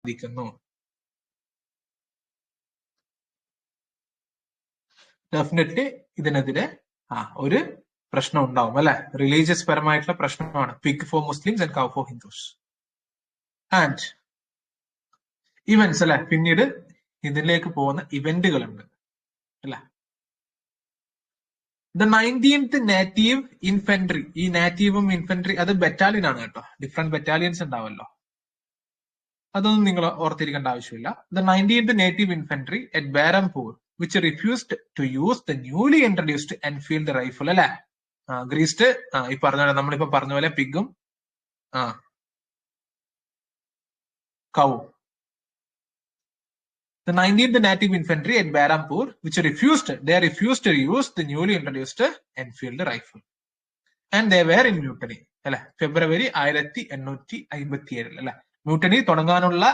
സാധിക്കുന്നു. ഡെഫിനറ്റ്ലി ഇതിനെതിരെ ഒരു പ്രശ്നം ഉണ്ടാവും അല്ലെ. റിലീജിയസ് പരമായിട്ടുള്ള പ്രശ്നമാണ്. Pig for Muslims and cow for Hindus. And events അല്ലെ, പിന്നീട് ഇതിലേക്ക് പോകുന്ന ഇവന്റുകളുണ്ട് അല്ലെ. The 19th native infantry. ഈ നേറ്റീവും ഇൻഫെൻട്രി അത് ബറ്റാലിയൻ ആണ് കേട്ടോ. ഡിഫറെന്റ് ബറ്റാലിയൻസ് ഉണ്ടാവല്ലോ. അതൊന്നും നിങ്ങൾ ഓർത്തിരിക്കേണ്ട ആവശ്യമില്ല. The 19th native infantry at Berhampore which refused to use the newly introduced Enfield rifle അല്ലെ. ഗ്രീസ്റ്റ് ഈ പറഞ്ഞ പോലെ നമ്മളിപ്പോ പറഞ്ഞ പോലെ പിഗും കൗ. The 19th native infantry at Barampur which refused to use the newly introduced Enfield rifle and they were in mutiny അല്ലെ. ഫെബ്രുവരി 1857 അല്ലെ. Mutiny തുടങ്ങാനുള്ള